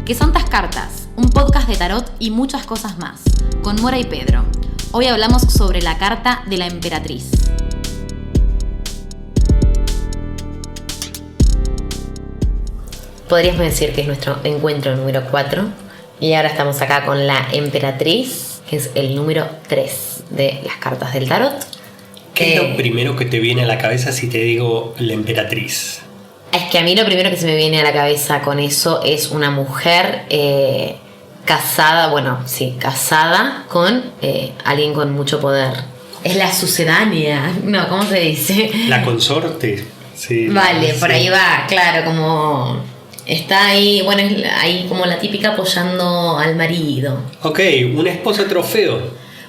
¿Qué son tas cartas? Un podcast de tarot y muchas cosas más, con Mora y Pedro. Hoy hablamos sobre la carta de la emperatriz. Podríamos decir que es nuestro encuentro número 4 y ahora estamos acá con la emperatriz, que es el número 3 de las cartas del tarot. ¿Qué es lo primero que te viene a la cabeza si te digo la emperatriz? Es que a mí lo primero que se me viene a la cabeza con eso es una mujer casada con alguien con mucho poder. Es la sucedánea, no, ¿cómo se dice? La consorte, sí. Vale, sí. por ahí va, claro, como está ahí, bueno, es ahí como la típica apoyando al marido. Ok, una esposa trofeo.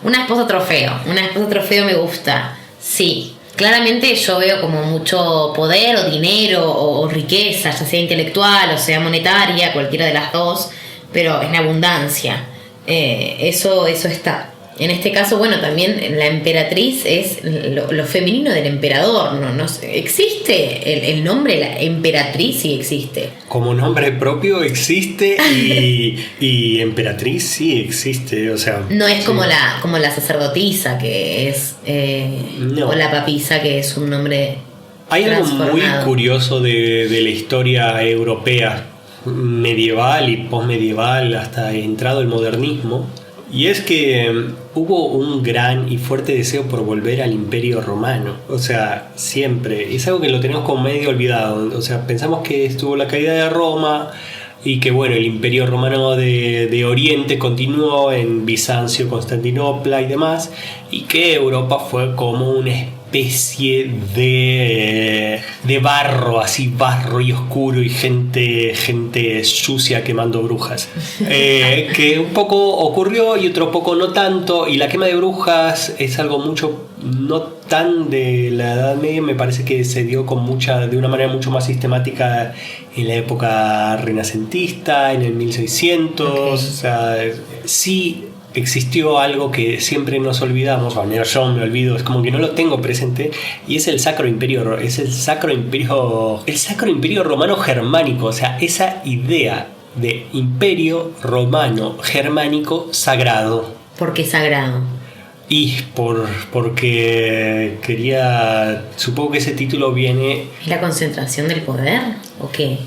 Una esposa trofeo me gusta, sí. Claramente yo veo como mucho poder o dinero o riqueza, ya sea intelectual o sea monetaria, cualquiera de las dos, pero en abundancia. Eso está. En este caso, bueno, también la emperatriz es lo femenino del emperador, ¿no? ¿Existe el nombre, la emperatriz? Sí existe. Como nombre propio existe y emperatriz sí existe, o sea... No es sí. como la sacerdotisa, que es... No. O la papisa, que es un nombre Hay algo muy transformado. curioso de la historia europea, medieval y posmedieval, hasta entrado el modernismo. Y es que hubo un gran y fuerte deseo por volver al Imperio Romano. O sea, siempre. Es algo que lo tenemos como medio olvidado. O sea, pensamos que estuvo la caída de Roma y que, bueno, el Imperio Romano de Oriente continuó en Bizancio, Constantinopla y demás. Y que Europa fue como una especie de barro, así barro y oscuro y gente sucia quemando brujas, que un poco ocurrió y otro poco no tanto, y la quema de brujas es algo mucho no tan de la Edad Media, me parece que se dio de una manera mucho más sistemática en la época renacentista, en el 1600, Okay. O sea, sí existió algo que siempre nos olvidamos, o al menos yo me olvido, es como que no lo tengo presente, y es el Sacro Imperio Romano Germánico. O sea, esa idea de Imperio Romano Germánico sagrado. ¿Por qué sagrado? Y porque supongo que ese título viene... ¿Es la concentración del poder o qué?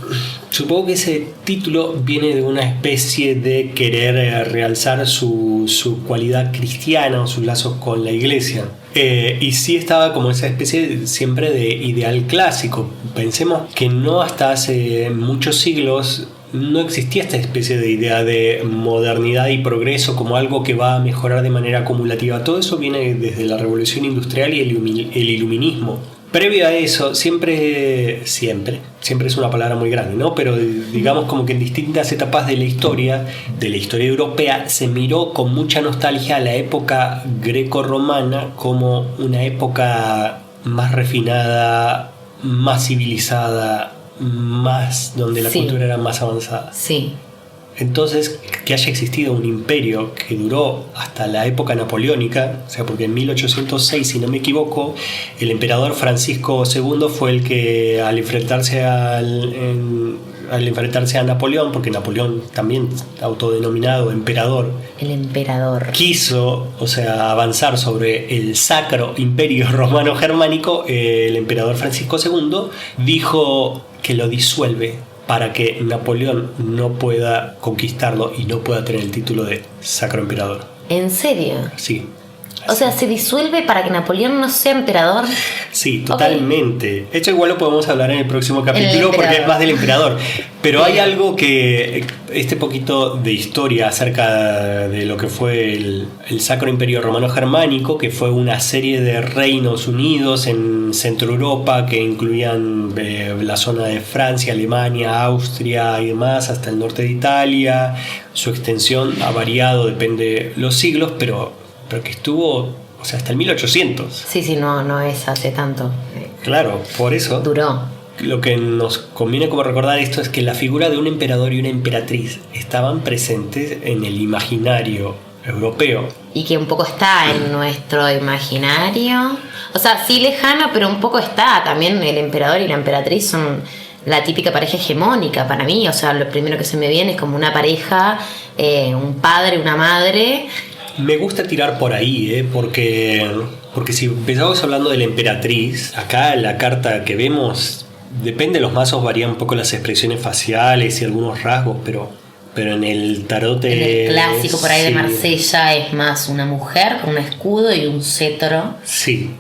Supongo que ese título viene de una especie de querer realzar su cualidad cristiana o sus lazos con la iglesia. Y sí estaba como esa especie siempre de ideal clásico. Pensemos que no hasta hace muchos siglos no existía esta especie de idea de modernidad y progreso como algo que va a mejorar de manera acumulativa. Todo eso viene desde la Revolución Industrial y el Iluminismo. Previo a eso, siempre es una palabra muy grande, ¿no? Pero digamos como que en distintas etapas de la historia europea, se miró con mucha nostalgia a la época greco-romana como una época más refinada, más civilizada, más donde la cultura era más avanzada. Sí. Entonces, que haya existido un imperio que duró hasta la época napoleónica, o sea, porque en 1806, si no me equivoco, el emperador Francisco II fue el que al enfrentarse a Napoleón, porque Napoleón también autodenominado emperador, El emperador. quiso, o sea, avanzar sobre el Sacro Imperio Romano Germánico. El emperador Francisco II dijo que lo disuelve para que Napoleón no pueda conquistarlo y no pueda tener el título de Sacro Emperador. ¿En serio? Sí. O sea, ¿se disuelve para que Napoleón no sea emperador? Sí, totalmente. Esto igual lo podemos hablar en el próximo capítulo porque es más del emperador. Pero hay algo que, este poquito de historia acerca de lo que fue el Sacro Imperio Romano Germánico, que fue una serie de reinos unidos en Centro Europa que incluían la zona de Francia, Alemania, Austria y demás, hasta el norte de Italia. Su extensión ha variado, depende de los siglos, pero que estuvo, o sea, hasta el 1800. Sí, no es hace tanto. Claro, por eso Duró. lo que nos conviene como recordar esto es que la figura de un emperador y una emperatriz estaban presentes en el imaginario europeo. Y que un poco está en nuestro imaginario. O sea, sí lejano, pero un poco está. También el emperador y la emperatriz son la típica pareja hegemónica para mí. O sea, lo primero que se me viene es como una pareja, un padre, una madre. Me gusta tirar por ahí, porque si empezamos hablando de la emperatriz, acá en la carta que vemos, depende de los mazos, varían un poco las expresiones faciales y algunos rasgos, pero en el tarot... En el clásico por ahí de sí. Marsella es más una mujer con un escudo y un cetro. Sí.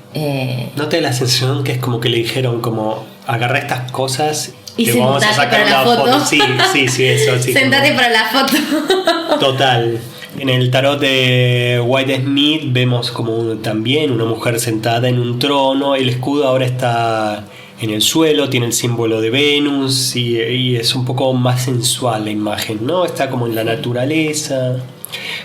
¿No te da la sensación que es como que le dijeron como agarra estas cosas y que vamos a sacar para la una foto? Sí, eso. Sí, sentate como... para la foto. Total. En el tarot de White Smith vemos como también una mujer sentada en un trono. El escudo ahora está en el suelo, tiene el símbolo de Venus y es un poco más sensual la imagen, ¿no? Está como en la naturaleza.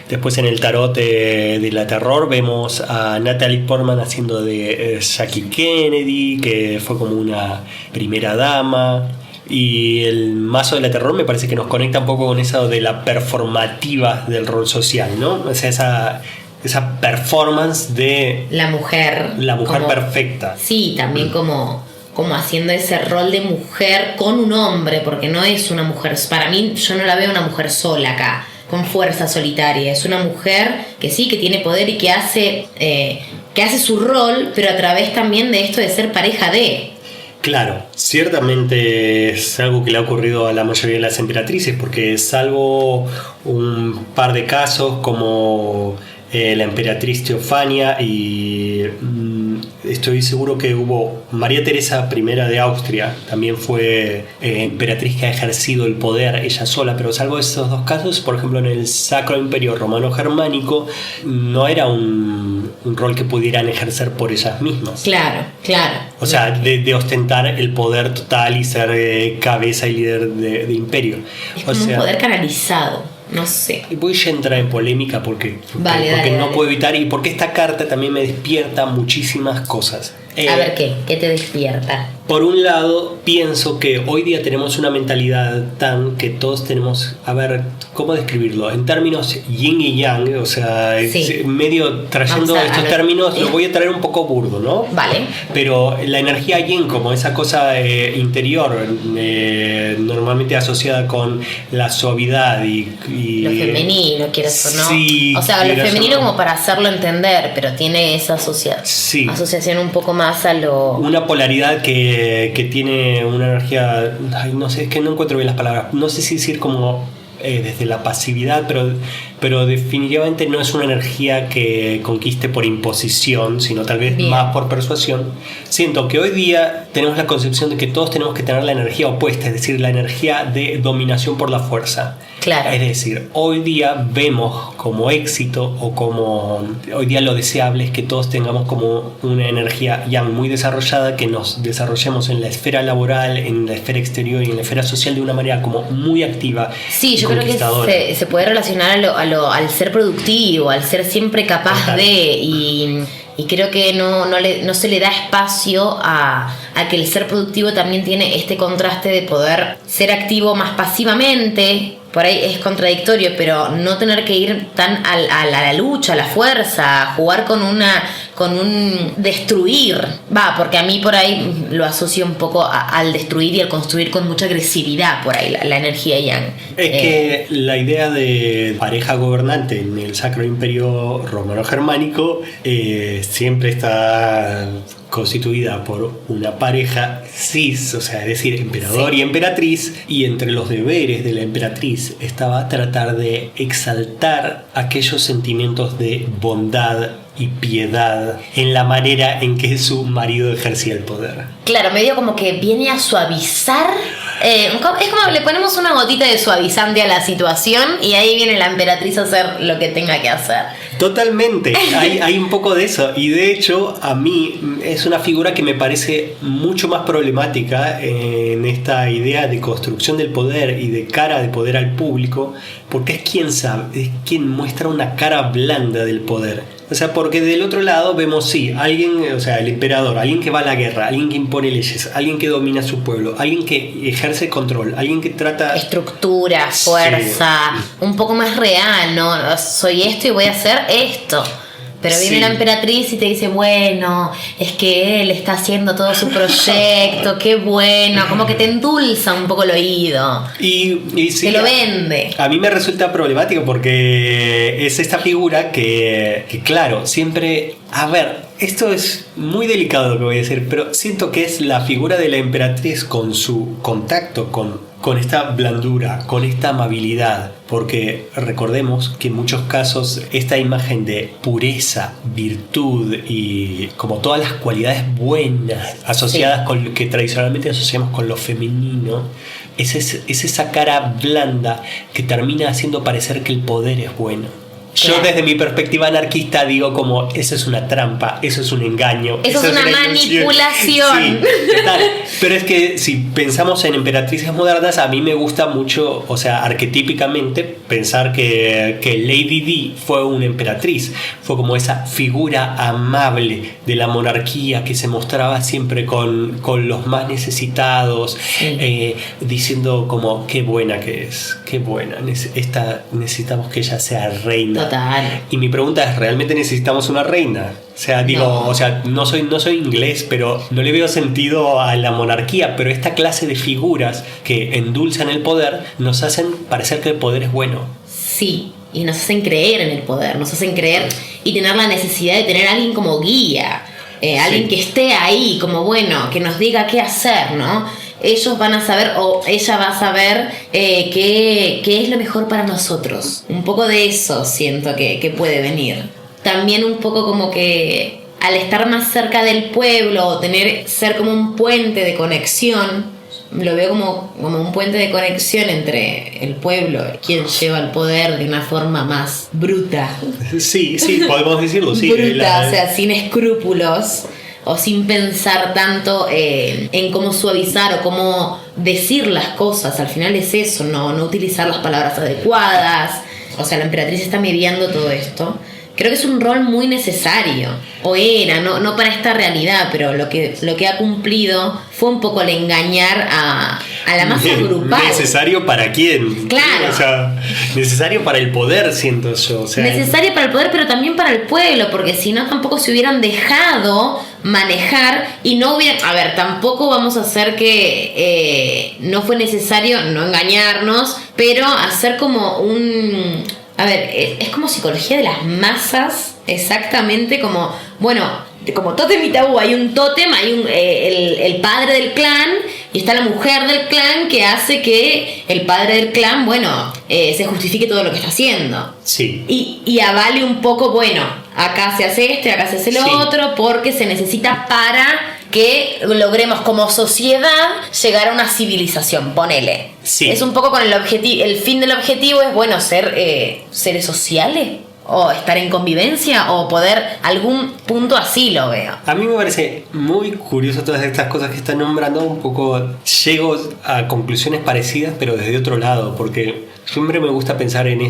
Después en el tarot de la terror vemos a Natalie Portman haciendo de Jackie Kennedy, que fue como una primera dama. Y el mazo de la terror me parece que nos conecta un poco con eso de la performativa del rol social, ¿no? O sea, esa performance de la mujer como, perfecta. Sí, también como haciendo ese rol de mujer con un hombre, porque no es una mujer, para mí yo no la veo una mujer sola acá, con fuerza solitaria. Es una mujer que sí, que tiene poder y que hace su rol, pero a través también de esto de ser pareja de... Claro, ciertamente es algo que le ha ocurrido a la mayoría de las emperatrices, porque salvo un par de casos como la emperatriz Teofania y estoy seguro que hubo María Teresa I de Austria, también fue emperatriz que ha ejercido el poder ella sola, pero salvo esos dos casos, por ejemplo en el Sacro Imperio Romano Germánico no era un rol que pudieran ejercer por ellas mismas. Claro. O sea, de ostentar el poder total y ser cabeza y líder de imperio. Es como un poder canalizado. No sé. Voy a entrar en polémica porque no puedo evitar, y porque esta carta también me despierta muchísimas cosas. A ver, ¿qué te despierta? Por un lado, pienso que hoy día tenemos una mentalidad tan que todos tenemos, a ver, ¿cómo describirlo? En términos yin y yang, o sea, sí. Medio trayendo estos términos, lo voy a traer un poco burdo, ¿no? Vale. Pero la energía yin, como esa cosa interior, normalmente asociada con la suavidad y lo femenino, quieres o no. Sí, o sea, lo femenino como para hacerlo entender, pero tiene esa asociación un poco más a lo... Una polaridad que tiene una energía... Ay, no sé, es que no encuentro bien las palabras. No sé si decir como desde la pasividad, pero definitivamente no es una energía que conquiste por imposición, sino tal vez más por persuasión. Siento que hoy día tenemos la concepción de que todos tenemos que tener la energía opuesta, es decir, la energía de dominación por la fuerza. Claro. Es decir, hoy día vemos como éxito o como hoy día lo deseable es que todos tengamos como una energía ya muy desarrollada, que nos desarrollemos en la esfera laboral, en la esfera exterior y en la esfera social de una manera como muy activa. Sí, yo creo que se puede relacionar al ser productivo, al ser siempre capaz Total. Y creo que no se le da espacio a que el ser productivo también tiene este contraste de poder ser activo más pasivamente. Por ahí es contradictorio, pero no tener que ir tan a la lucha, a la fuerza, a jugar con un destruir. Porque a mí por ahí lo asocio un poco al destruir y al construir con mucha agresividad, por ahí la energía yang. Es que la idea de pareja gobernante en el Sacro Imperio Romano Germánico siempre está constituida por una pareja cis, o sea, es decir, emperador y emperatriz, y entre los deberes de la emperatriz estaba tratar de exaltar aquellos sentimientos de bondad y piedad en la manera en que su marido ejercía el poder. Claro, medio como que viene a suavizar. Es como le ponemos una gotita de suavizante a la situación y ahí viene la emperatriz a hacer lo que tenga que hacer. Totalmente, hay un poco de eso, y de hecho a mí es una figura que me parece mucho más problemática en esta idea de construcción del poder y de cara de poder al público, porque es quien muestra una cara blanda del poder. O sea, porque del otro lado vemos, alguien, o sea, el emperador, alguien que va a la guerra, alguien que impone leyes, alguien que domina su pueblo, alguien que ejerce control, alguien que trata... Estructura, fuerza, un poco más real, ¿no? Soy esto y voy a hacer esto. Pero viene Sí. la emperatriz y te dice, bueno, es que él está haciendo todo su proyecto, qué bueno, como que te endulza un poco el oído, Y sí, te lo vende. a mí me resulta problemático porque es esta figura que claro, siempre... A ver, esto es muy delicado lo que voy a decir, pero siento que es la figura de la emperatriz con su contacto con esta blandura, con esta amabilidad, porque recordemos que en muchos casos esta imagen de pureza, virtud y como todas las cualidades buenas asociadas con lo que tradicionalmente asociamos con lo femenino, es esa cara blanda que termina haciendo parecer que el poder es bueno. Yo Claro. desde mi perspectiva anarquista digo como eso es una trampa, eso es un engaño, Eso es una ilusión. manipulación. Sí, total. Pero es que si pensamos en emperatrices modernas, a mí me gusta mucho, o sea, arquetípicamente pensar que Lady Di fue una emperatriz, fue como esa figura amable de la monarquía que se mostraba siempre con los más necesitados, diciendo como qué buena que es, qué buena, necesitamos que ella sea reina. Total. Y mi pregunta es, ¿realmente necesitamos una reina? O sea, digo, No. o sea, no soy inglés, pero no le veo sentido a la monarquía, pero esta clase de figuras que endulzan el poder nos hacen parecer que el poder es bueno. Sí, y nos hacen creer en el poder, nos hacen creer y tener la necesidad de tener a alguien como guía, alguien que esté ahí, como bueno, que nos diga qué hacer, ¿no? Ellos van a saber, o ella va a saber qué es lo mejor para nosotros. Un poco de eso siento que puede venir. También un poco como que al estar más cerca del pueblo o ser como un puente de conexión, lo veo como un puente de conexión entre el pueblo, quien lleva el poder de una forma más bruta. Sí, podemos decirlo, sí. Bruta, o sea, sin escrúpulos o sin pensar tanto en cómo suavizar o cómo decir las cosas. Al final es eso, no utilizar las palabras adecuadas. O sea, la emperatriz está mediando todo esto. Creo que es un rol muy necesario, o era, no para esta realidad, pero lo que ha cumplido fue un poco el engañar a la masa grupal. ¿Necesario para quién? Claro. O sea, necesario para el poder, siento yo. O sea, Necesario para el poder, pero también para el pueblo, porque si no tampoco se hubieran dejado manejar y no hubieran... A ver, tampoco vamos a hacer que no fue necesario no engañarnos, pero hacer como un... A ver, es como psicología de las masas, exactamente como, bueno, como tótem y tabú, hay un tótem, hay el padre del clan y está la mujer del clan que hace que el padre del clan, bueno, se justifique todo lo que está haciendo. Sí. Y avale un poco, bueno, acá se hace esto y acá se hace lo otro, porque se necesita para que logremos como sociedad llegar a una civilización, ponele. Sí. Es un poco con el fin del objetivo es, bueno, ser seres sociales, o estar en convivencia, o poder, algún punto así lo veo. A mí me parece muy curioso todas estas cosas que están nombrando. Un poco llego a conclusiones parecidas, pero desde otro lado, porque siempre me gusta pensar en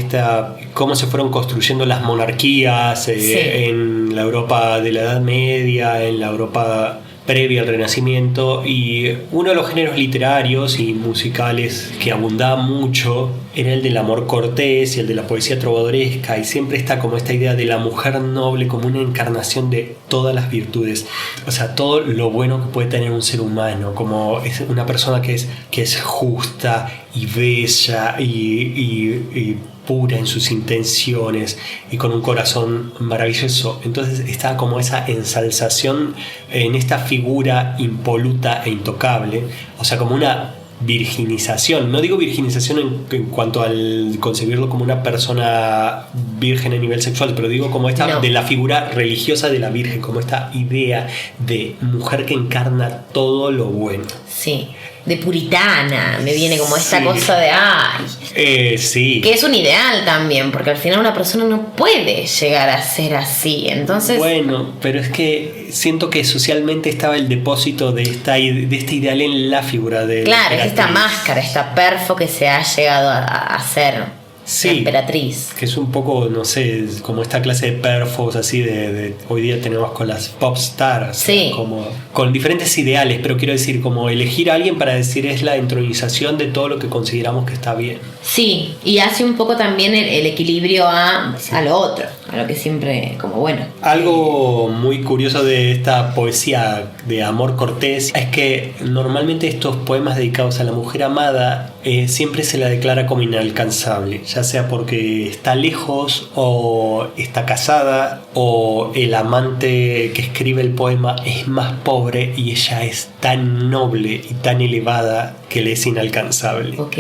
cómo se fueron construyendo las monarquías en la Europa de la Edad Media, en la Europa previa al Renacimiento, y uno de los géneros literarios y musicales que abundaba mucho era el del amor cortés y el de la poesía trovadoresca, y siempre está como esta idea de la mujer noble como una encarnación de todas las virtudes, o sea, todo lo bueno que puede tener un ser humano, como es una persona que es justa y bella y pura en sus intenciones y con un corazón maravilloso. Entonces está como esa ensalzación en esta figura impoluta e intocable, o sea, como una virginización. No digo virginización en cuanto al concebirlo como una persona virgen a nivel sexual, pero digo como esta de la figura religiosa de la virgen, como esta idea de mujer que encarna todo lo bueno. Sí, de puritana, me viene como esta cosa de sí. Que es un ideal también, porque al final una persona no puede llegar a ser así, entonces... Bueno, pero es que siento que socialmente estaba el depósito de este ideal en la figura de... Claro, es esta máscara, esta perfo que se ha llegado a hacer. Sí, la emperatriz. que es un poco, no sé, como esta clase de perfos así de hoy día tenemos con las pop stars, Sí. como con diferentes ideales, pero quiero decir, como elegir a alguien para decir es la entronización de todo lo que consideramos que está bien. Sí, y hace un poco también el equilibrio a lo otro, a lo que siempre, como bueno. Algo muy curioso de esta poesía de amor cortés es que normalmente estos poemas dedicados a la mujer amada siempre se la declara como inalcanzable, ya sea porque está lejos o está casada o el amante que escribe el poema es más pobre y ella es tan noble y tan elevada que le es inalcanzable. Ok.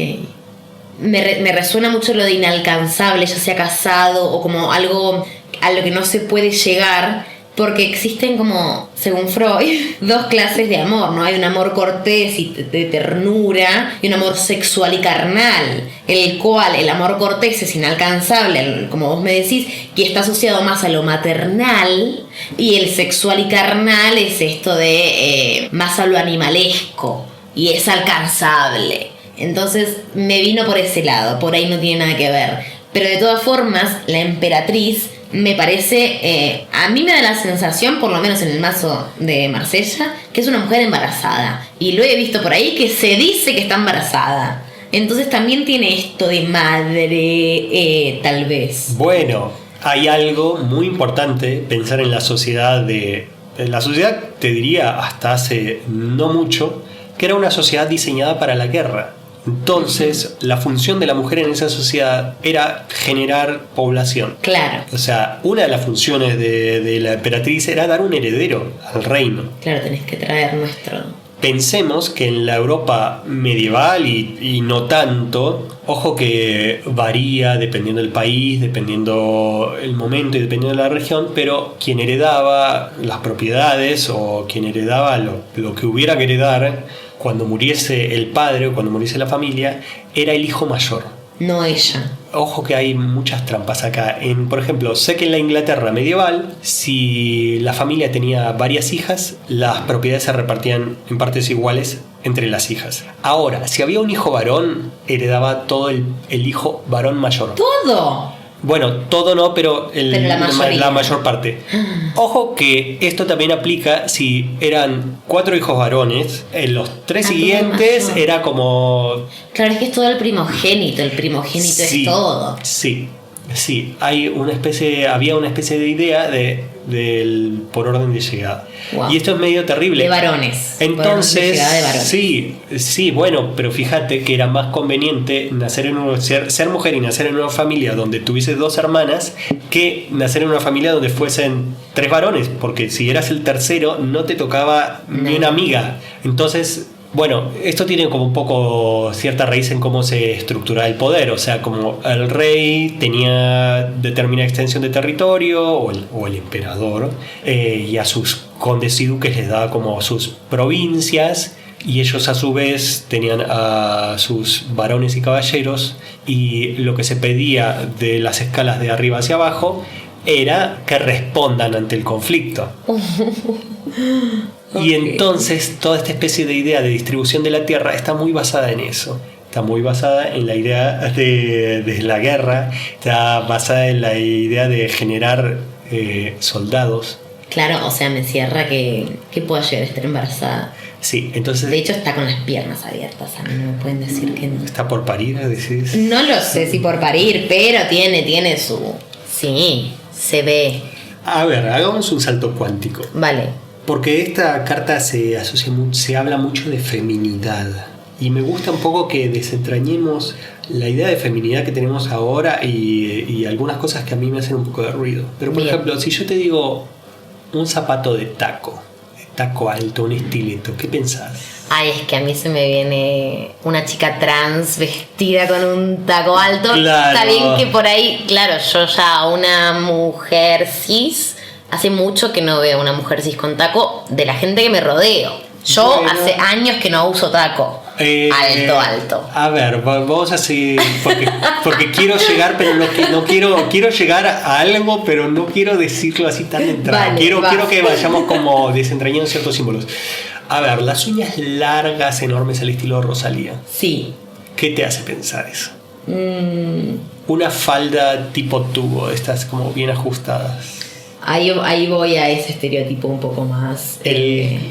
Me resuena mucho lo de inalcanzable, ya sea casado o como algo a lo que no se puede llegar, porque existen como, según Freud, dos clases de amor, ¿no? Hay un amor cortés y de ternura y un amor sexual y carnal, el cual el amor cortés es inalcanzable, como vos me decís, y está asociado más a lo maternal, y el sexual y carnal es esto de más a lo animalesco y es alcanzable. Entonces me vino por ese lado, por ahí no tiene nada que ver. Pero de todas formas, la emperatriz me parece, a mí me da la sensación, por lo menos en el mazo de Marsella, que es una mujer embarazada. Y lo he visto por ahí que se dice que está embarazada. Entonces también tiene esto de madre, tal vez. Bueno, hay algo muy importante pensar en la sociedad la sociedad, te diría, hasta hace no mucho, que era una sociedad diseñada para la guerra. Entonces, la función de la mujer en esa sociedad era generar población. Claro. O sea, una de las funciones de la emperatriz era dar un heredero al reino. Claro, tenés que traer nuestro... Pensemos que en la Europa medieval y no tanto, ojo que varía dependiendo del país, dependiendo el momento y dependiendo de la región, pero quien heredaba las propiedades o quien heredaba lo que hubiera que heredar cuando muriese el padre o cuando muriese la familia, era el hijo mayor. No ella. Ojo que hay muchas trampas acá. Por ejemplo, sé que en la Inglaterra medieval, si la familia tenía varias hijas, las propiedades se repartían en partes iguales entre las hijas. Ahora, si había un hijo varón, heredaba todo el hijo varón mayor. ¡Todo! Bueno, todo no, pero la mayor parte. Ojo que esto también aplica si eran 4 hijos varones, en los 3 siguientes era como... Claro, es que es todo el primogénito es todo. Sí, había una especie de idea del por orden de llegada. Wow. Y esto es medio terrible. De varones. Entonces, De varones. sí, bueno, pero fíjate que era más conveniente ser mujer y nacer en una familia donde tuviese 2 hermanas que nacer en una familia donde fuesen 3 varones, porque si eras el tercero no te tocaba ni una amiga. Entonces, bueno, esto tiene como un poco cierta raíz en cómo se estructura el poder, o sea, como el rey tenía determinada extensión de territorio, o el emperador, y a sus condes y duques les daba como sus provincias, y ellos a su vez tenían a sus varones y caballeros, y lo que se pedía de las escalas de arriba hacia abajo era que respondan ante el conflicto. Y entonces toda esta especie de idea de distribución de la tierra está muy basada en eso. Está muy basada en la idea de la guerra, está basada en la idea de generar soldados. Claro, o sea, me cierra que pueda llegar a estar embarazada. Sí, entonces... De hecho está con las piernas abiertas, a mí no me pueden decir que no. ¿Está por parir, decís? No lo sé si por parir, pero tiene su... Sí, se ve. A ver, hagamos un salto cuántico. Vale. Porque esta carta se habla mucho de feminidad. Y me gusta un poco que desentrañemos la idea de feminidad que tenemos ahora y algunas cosas que a mí me hacen un poco de ruido. Pero por ejemplo, si yo te digo un zapato de taco alto, un estileto, ¿qué pensás? Ay, es que a mí se me viene una chica trans vestida con un taco alto. Claro. Está bien que por ahí, claro, yo ya una mujer cis, hace mucho que no veo una mujer cis con taco de la gente que me rodeo. Yo hace años que no uso taco. Alto. A ver, vamos a seguir porque quiero llegar, pero no quiero llegar a algo, pero no quiero decirlo así tan de entrada. Vale, quiero que vayamos como desentrañando ciertos símbolos. A ver, las uñas largas, enormes al estilo Rosalía. Sí. ¿Qué te hace pensar eso? Una falda tipo tubo, estas como bien ajustadas. Ahí voy a ese estereotipo un poco más.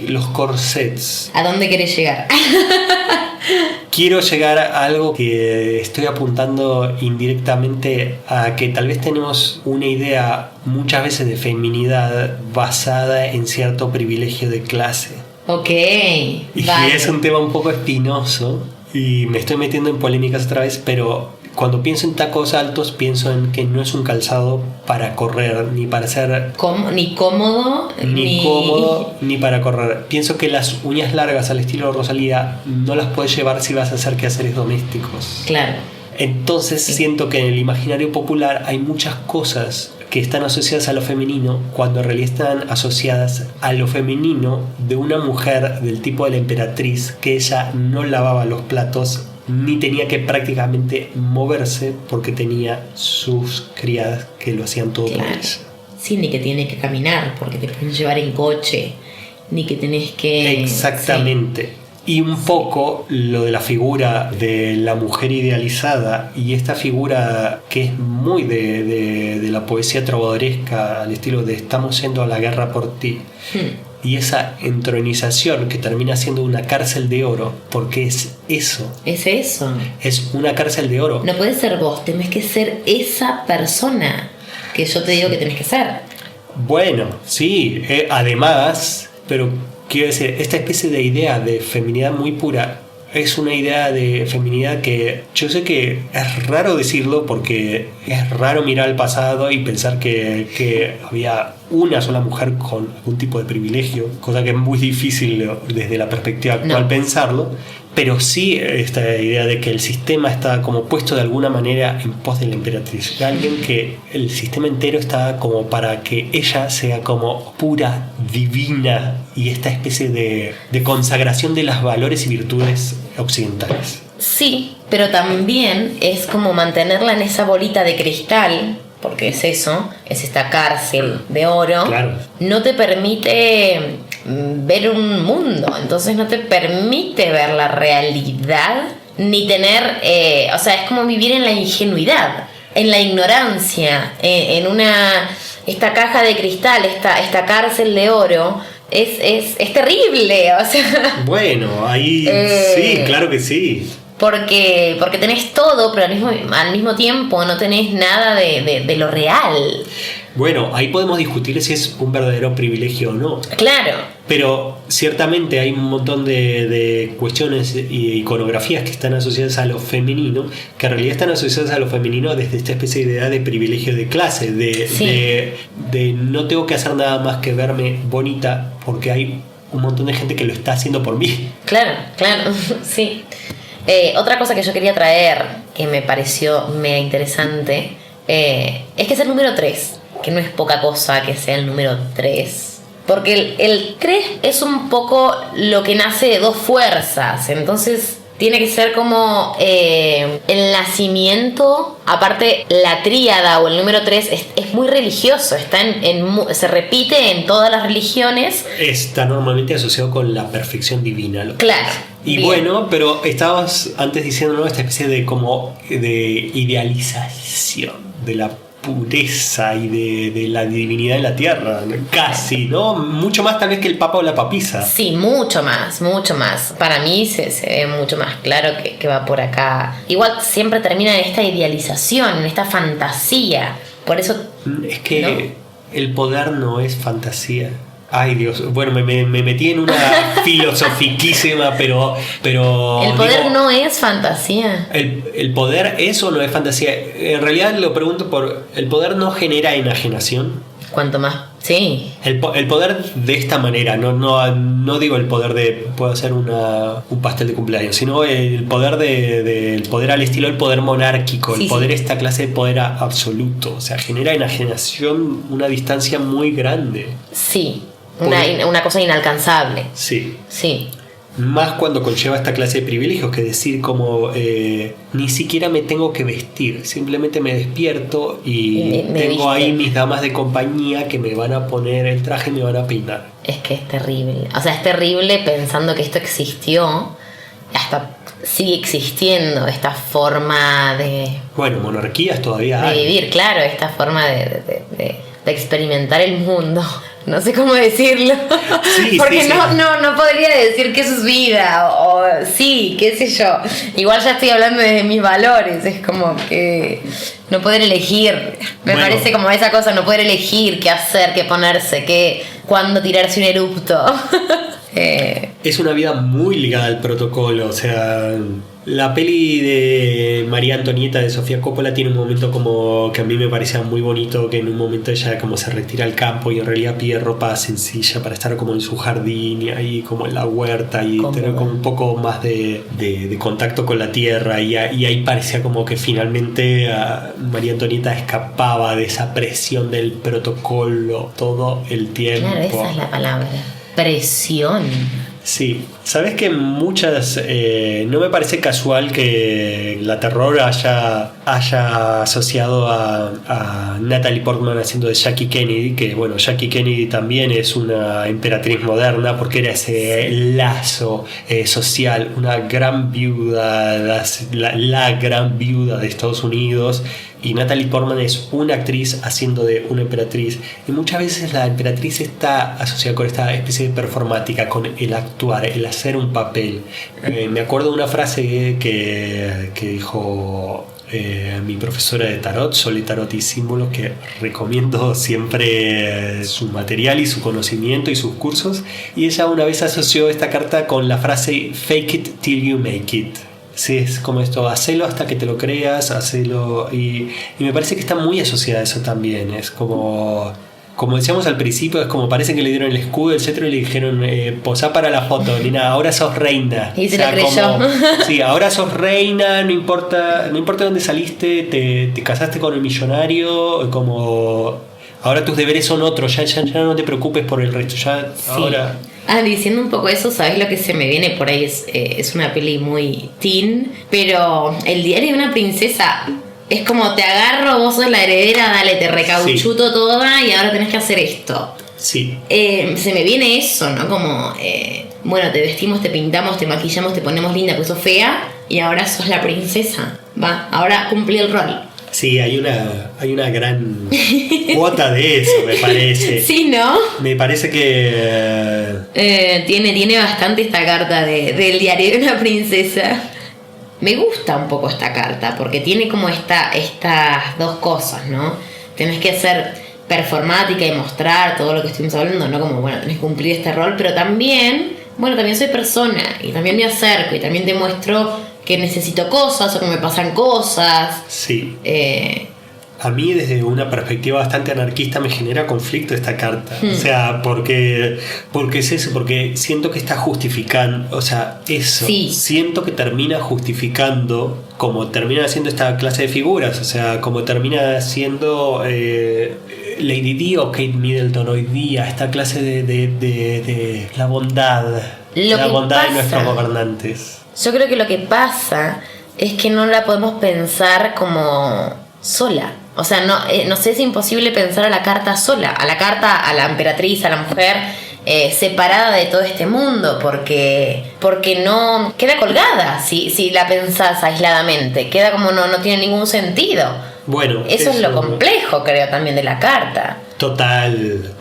Los corsets. ¿A dónde querés llegar? Quiero llegar a algo que estoy apuntando indirectamente a que tal vez tenemos una idea muchas veces de feminidad basada en cierto privilegio de clase. Ok. Y vale. es un tema un poco espinoso y me estoy metiendo en polémicas otra vez, pero cuando pienso en tacos altos pienso en que no es un calzado para correr, ni para ser... Ni cómodo, ni para correr. Pienso que las uñas largas al estilo Rosalía no las puedes llevar si vas a hacer quehaceres domésticos. Claro. Entonces siento que en el imaginario popular hay muchas cosas que están asociadas a lo femenino cuando en realidad están asociadas a lo femenino de una mujer del tipo de la emperatriz, que ella no lavaba los platos ni tenía que prácticamente moverse porque tenía sus criadas que lo hacían todo por ella. Sí, ni que tiene que caminar porque te pueden llevar en coche, ni que tenés que... Exactamente. Sí. Y un poco lo de la figura de la mujer idealizada y esta figura que es muy de la poesía trovadoresca al estilo de estamos yendo a la guerra por ti. Y esa entronización que termina siendo una cárcel de oro, porque es eso. Es eso. Es una cárcel de oro. No puedes ser vos, tenés que ser esa persona que yo te digo que tenés que ser. Bueno, sí, además, pero quiero decir, esta especie de idea de feminidad muy pura es una idea de feminidad que yo sé que es raro decirlo porque es raro mirar al pasado y pensar que había una sola mujer con algún tipo de privilegio, cosa que es muy difícil desde la perspectiva actual pensarlo, pero sí esta idea de que el sistema está como puesto de alguna manera en pos de la emperatriz, alguien que el sistema entero está como para que ella sea como pura, divina, y esta especie de consagración de los valores y virtudes occidentales. Sí, pero también es como mantenerla en esa bolita de cristal, porque es eso, es esta cárcel de oro. Claro. No te permite ver un mundo, entonces no te permite ver la realidad, ni tener, o sea, es como vivir en la ingenuidad, en la ignorancia, en esta caja de cristal, esta cárcel de oro. Es terrible, o sea. Bueno, ahí sí, claro que sí. Porque tenés todo, pero al mismo tiempo no tenés nada de lo real. Bueno, ahí podemos discutir si es un verdadero privilegio o no. Claro. Pero ciertamente hay un montón de cuestiones y iconografías que están asociadas a lo femenino, que en realidad están asociadas a lo femenino desde esta especie de idea de privilegio de clase, de no tengo que hacer nada más que verme bonita porque hay un montón de gente que lo está haciendo por mí. Claro, sí. Otra cosa que yo quería traer, que me pareció mega interesante, es que es el número 3, que no es poca cosa que sea el número 3. Porque el 3 es un poco lo que nace de dos fuerzas, entonces tiene que ser como el nacimiento. Aparte, la tríada o el número 3 es muy religioso, está se repite en todas las religiones. Está normalmente asociado con la perfección divina. Claro. Y bien. Bueno, pero estabas antes diciéndonos esta especie de como de idealización de la pureza y de la divinidad de la tierra, casi, ¿no? Mucho más tal vez que el papa o la papisa. Sí, mucho más. Para mí se ve mucho más claro que va por acá. Igual siempre termina en esta idealización, en esta fantasía. Por eso... Es que ¿no? El poder no es fantasía. Ay, Dios. Bueno, me metí en una filosofiquísima, pero... El poder no es fantasía. ¿El poder es o no es fantasía? En realidad lo pregunto por... ¿El poder no genera enajenación? Cuanto más... Sí. El poder de esta manera, no digo el poder de puedo hacer un pastel de cumpleaños, sino el poder el poder al estilo del poder monárquico, sí, el poder, esta clase de poder absoluto. O sea, genera enajenación, una distancia muy grande. Sí. Una cosa inalcanzable. Sí. Sí. Más cuando conlleva esta clase de privilegios, que decir como ni siquiera me tengo que vestir, simplemente me despierto y tengo ahí mis damas de compañía que me van a poner el traje y me van a peinar. Es que es terrible. O sea, es terrible pensando que esto existió hasta sigue existiendo esta forma de Bueno, monarquías todavía hay. vivir, claro, esta forma de experimentar el mundo. No sé cómo decirlo. Sí, porque sí, no podría decir que eso es vida. O sí, qué sé yo. Igual ya estoy hablando de mis valores. Es como que no poder elegir. Me Bueno. parece como esa cosa, no poder elegir qué hacer, qué ponerse, cuándo tirarse un erupto. Es una vida muy ligada al protocolo, o sea, la peli de María Antonieta de Sofía Coppola tiene un momento como que a mí me parecía muy bonito, que en un momento ella como se retira al campo y en realidad pide ropa sencilla para estar como en su jardín y ahí como en la huerta y Cómoda. tener como un poco más de contacto con la tierra y ahí parecía como que finalmente María Antonieta escapaba de esa presión del protocolo todo el tiempo. Claro, esa es la palabra. Presión. Sí, sabes que muchas no me parece casual que la terror haya asociado a Natalie Portman haciendo de Jackie Kennedy, que bueno, Jackie Kennedy también es una emperatriz moderna porque era ese lazo social, una gran viuda, la gran viuda de Estados Unidos. Y Natalie Portman es una actriz haciendo de una emperatriz. Y muchas veces la emperatriz está asociada con esta especie de performática, con el actuar, el hacer un papel. Me acuerdo de una frase que dijo mi profesora de tarot, Sole Tarot y Símbolos, que recomiendo siempre su material y su conocimiento y sus cursos. Y ella una vez asoció esta carta con la frase "Fake it till you make it". Sí, es como esto, hacelo hasta que te lo creas, hacelo. Y me parece que está muy asociada a eso también. Es como decíamos al principio, es como parece que le dieron el escudo, el cetro y le dijeron, posá para la foto, nena, ahora sos reina. Y se la creyó. Sí, ahora sos reina, no importa dónde saliste, te casaste con el millonario, como ahora tus deberes son otros, ya no te preocupes por el resto, ya Sí. ahora. Diciendo un poco eso, ¿sabes lo que se me viene por ahí? Es una peli muy teen, pero El diario de una princesa es como te agarro, vos sos la heredera, dale, te recauchuto toda y ahora tenés que hacer esto. Sí. Se me viene eso, ¿no? Como, bueno, te vestimos, te pintamos, te maquillamos, te ponemos linda, pues sos fea y ahora sos la princesa. Va, ahora cumplí el rol. Sí, hay una gran cuota de eso, me parece. Sí, ¿no? Me parece que Tiene bastante esta carta del diario de una princesa. Me gusta un poco esta carta porque tiene como estas dos cosas, ¿no? Tenés que ser performática y mostrar todo lo que estuvimos hablando, ¿no? Como, bueno, tenés que cumplir este rol, pero también, bueno, también soy persona y también me acerco y también te muestro que necesito cosas o que me pasan cosas. sí. A mí desde una perspectiva bastante anarquista me genera conflicto esta carta. O sea, porque es eso, porque siento que está justificando, o sea, eso. Sí. Siento que termina justificando como termina haciendo esta clase de figuras, o sea, como termina siendo Lady Di o Kate Middleton hoy día, esta clase de la bondad, la bondad de nuestros gobernantes. Yo creo que lo que pasa es que no la podemos pensar como sola. O sea, no sé, es imposible pensar a la carta sola, a la emperatriz, a la mujer separada de todo este mundo, porque no queda colgada si la pensás aisladamente, queda como no tiene ningún sentido. Bueno, eso es lo complejo, creo, también de la carta. Total.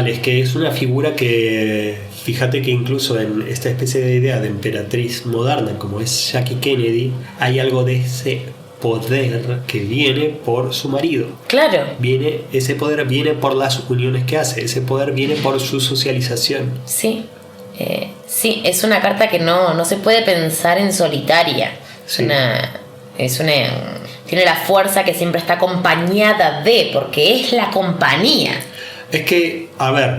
Es que es una figura que, fíjate que incluso en esta especie de idea de emperatriz moderna como es Jackie Kennedy, hay algo de ese poder que viene por su marido. Claro. Ese poder viene por las uniones que hace, ese poder viene por su socialización. Sí. Sí, es una carta que no se puede pensar en solitaria. Sí. Tiene la fuerza que siempre está acompañada de, porque es la compañía. Es que, a ver,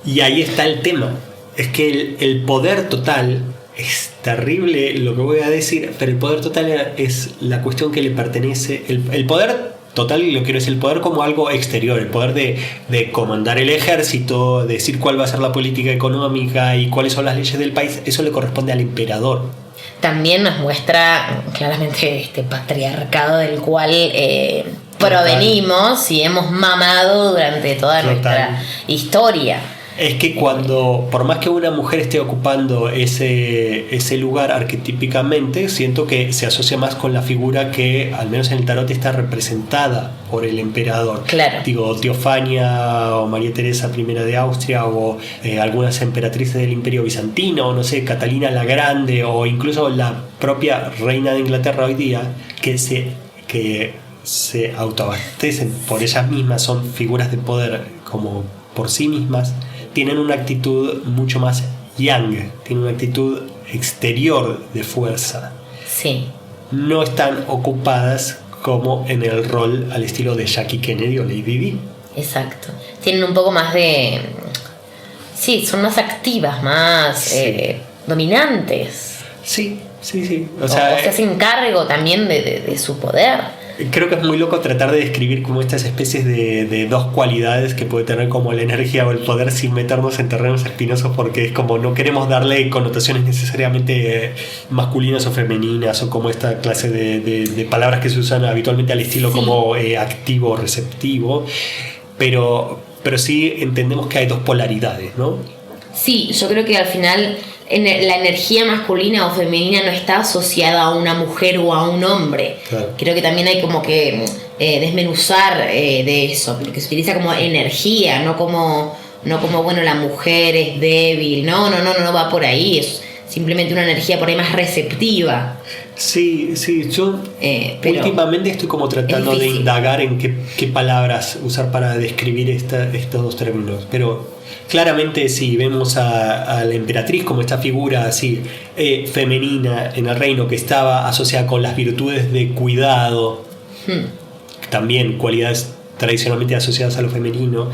y ahí está el tema. Es que el poder total es terrible lo que voy a decir, pero el poder total es la cuestión que le pertenece. El poder total, lo quiero decir, el poder como algo exterior, el poder de comandar el ejército, de decir cuál va a ser la política económica y cuáles son las leyes del país, eso le corresponde al emperador. También nos muestra claramente este patriarcado del cual provenimos y hemos mamado durante toda nuestra historia. Es que cuando, por más que una mujer esté ocupando ese lugar arquetípicamente, siento que se asocia más con la figura que, al menos en el tarot, está representada por el emperador. Claro. Digo, Teofania o María Teresa I de Austria, o algunas emperatrices del Imperio Bizantino, o no sé, Catalina la Grande, o incluso la propia reina de Inglaterra hoy día, que se autoabastecen por ellas mismas, son figuras de poder como por sí mismas, tienen una actitud mucho más yang, tienen una actitud exterior de fuerza. Sí. No están ocupadas como en el rol al estilo de Jackie Kennedy o Lady Di. Exacto. Tienen un poco más de... Sí, son más activas, más Sí. Dominantes. Sí. O se hacen cargo también de su poder. Creo que es muy loco tratar de describir como estas especies de dos cualidades que puede tener como la energía o el poder sin meternos en terrenos espinosos, porque es como no queremos darle connotaciones necesariamente masculinas o femeninas, o como esta clase de palabras que se usan habitualmente al estilo como activo o receptivo, pero sí entendemos que hay dos polaridades, ¿no? Sí, yo creo que al final la energía masculina o femenina no está asociada a una mujer o a un hombre. Claro. Creo que también hay como que desmenuzar de eso, porque se utiliza como energía, no como bueno, la mujer es débil. No va por ahí, es simplemente una energía por ahí más receptiva. Sí, yo pero últimamente estoy como tratando de indagar en qué palabras usar para describir estos dos términos, pero claramente sí, vemos a la emperatriz como esta figura así femenina en el reino, que estaba asociada con las virtudes de cuidado, también cualidades tradicionalmente asociadas a lo femenino,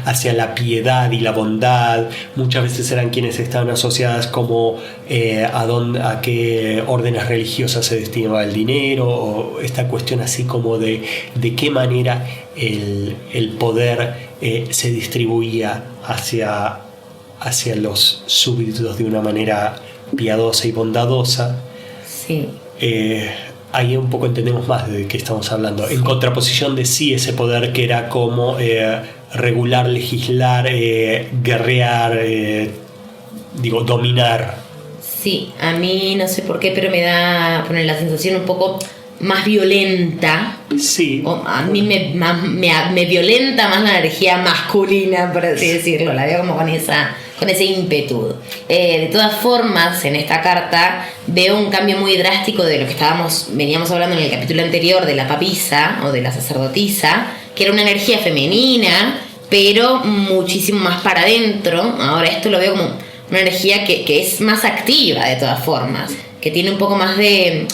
hacia la piedad y la bondad. Muchas veces eran quienes estaban asociadas como a qué órdenes religiosas se destinaba el dinero, o esta cuestión así como de qué manera el poder se distribuía hacia los súbditos de una manera piadosa y bondadosa. Sí. Ahí un poco entendemos más de qué estamos hablando. En contraposición de ese poder que era como regular, legislar, guerrear, dominar. Sí, a mí no sé por qué, pero me da la sensación un poco más violenta. Sí. A mí me violenta más la energía masculina, por así decirlo. La veo como con ese ímpetu. De todas formas, en esta carta veo un cambio muy drástico de lo que veníamos hablando en el capítulo anterior de la papisa o de la sacerdotisa, que era una energía femenina, pero muchísimo más para adentro. Ahora esto lo veo como una energía que es más activa de todas formas, que tiene un poco más de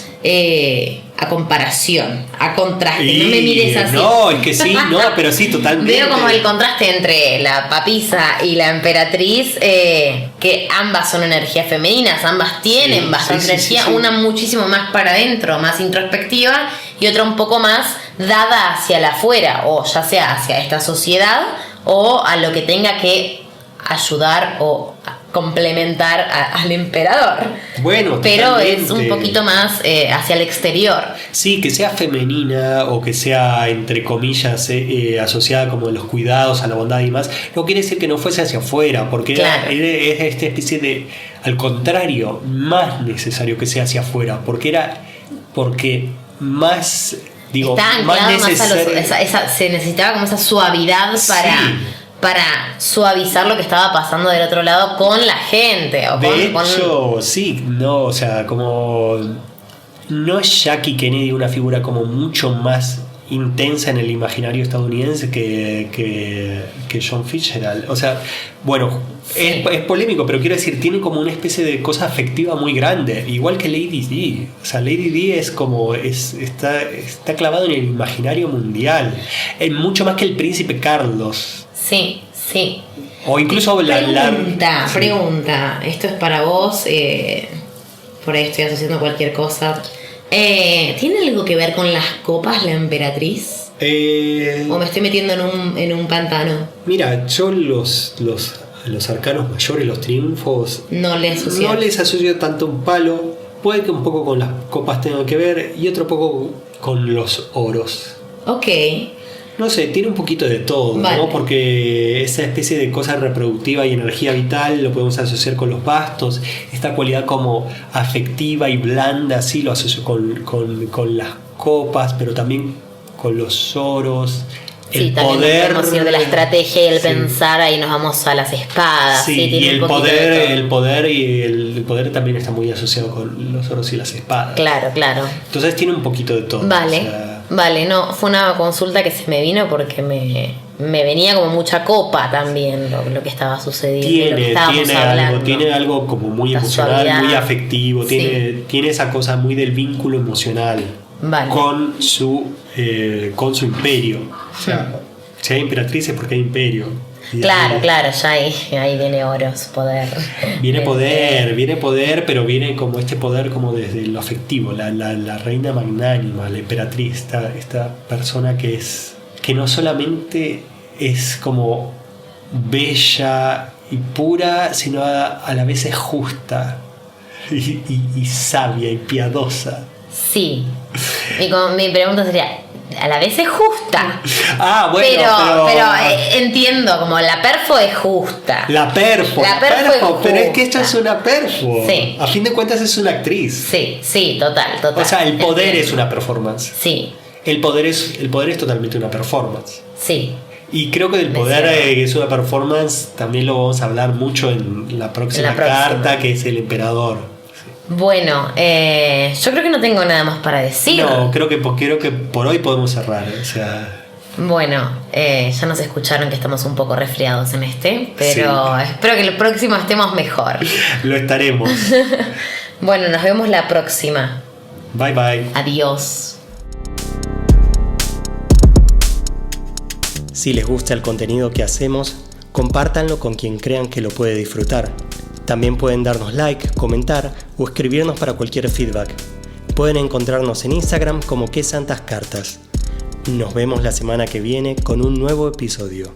a comparación, a contraste. No me mires así. No, es que sí, pero sí, totalmente. Veo como el contraste entre la papisa y la emperatriz, que ambas son energías femeninas, ambas tienen bastante energía, una muchísimo más para adentro, más introspectiva, y otra un poco más dada hacia la afuera, o ya sea hacia esta sociedad o a lo que tenga que ayudar o complementar al emperador. Bueno, pero totalmente. Es un poquito más hacia el exterior. Sí, que sea femenina o que sea, entre comillas, asociada como a los cuidados, a la bondad y más, no quiere decir que no fuese hacia afuera, porque claro, es esta especie de, al contrario, más necesario que sea hacia afuera, porque más, más necesario. Se necesitaba como esa suavidad para suavizar lo que estaba pasando del otro lado con la gente. Como no es Jackie Kennedy una figura como mucho más intensa en el imaginario estadounidense que John Fitzgerald. O sea, bueno, es polémico, pero quiero decir, tiene como una especie de cosa afectiva muy grande, igual que Lady Di. O sea, Lady Di es como está clavado en el imaginario mundial, mucho más que el príncipe Carlos. Sí. O incluso pregunta, esto es para vos, por ahí estoy asociando cualquier cosa. ¿Tiene algo que ver con las copas la emperatriz? ¿O me estoy metiendo en un pantano? Mira, yo los arcanos mayores, los triunfos, no les asocio tanto un palo. Puede que un poco con las copas tenga que ver, y otro poco con los oros. Ok. No sé, tiene un poquito de todo, Vale. ¿no? Porque esa especie de cosa reproductiva y energía vital lo podemos asociar con los bastos. Esta cualidad como afectiva y blanda, sí, lo asocio con las copas, pero también con los oros. Sí, El también poder, nos podemos ir de la estrategia y el sí. pensar, ahí nos vamos a las espadas. Sí, tiene y un el poquito de poder, todo. el poder también está muy asociado con los oros y las espadas. Claro, claro. Entonces tiene un poquito de todo. Vale, o sea, vale, no, fue una consulta que se me vino porque me venía como mucha copa también lo que estaba sucediendo, lo que estábamos hablando. tiene algo como muy La emocional, suavidad. muy afectivo, Sí. tiene esa cosa muy del vínculo emocional Vale. con su imperio. O sea, si hay emperatriz es porque hay imperio. Y Claro, ahí claro, ya ahí viene Oros, poder. viene poder, pero viene como este poder como desde lo afectivo, la reina magnánima, la emperatriz, esta persona que no solamente es como bella y pura, sino a la vez es justa y sabia y piadosa. Sí. Mi pregunta sería, a la vez es justa. Ah, bueno, pero entiendo, como la perfo es justa. La perfo, La perfo es pero es que justa. esta es una perfo. Sí. A fin de cuentas es una actriz. Sí, total. O sea, el poder Entiendo. es una performance. Sí, El poder es totalmente una performance. sí. Y creo que del Me poder cierro. que es una performance también lo vamos a hablar mucho en la próxima En la próxima. carta, que es el emperador. Bueno, yo creo que no tengo nada más para decir. No, creo que por hoy podemos cerrar. O sea, Bueno, ya nos escucharon que estamos un poco resfriados en pero espero que el próximo estemos mejor. lo estaremos. Bueno, nos vemos la próxima. Bye bye. Adiós. Si les gusta el contenido que hacemos, compártanlo con quien crean que lo puede disfrutar. También pueden darnos like, comentar o escribirnos para cualquier feedback. Pueden encontrarnos en Instagram como Que Santas Cartas. Nos vemos la semana que viene con un nuevo episodio.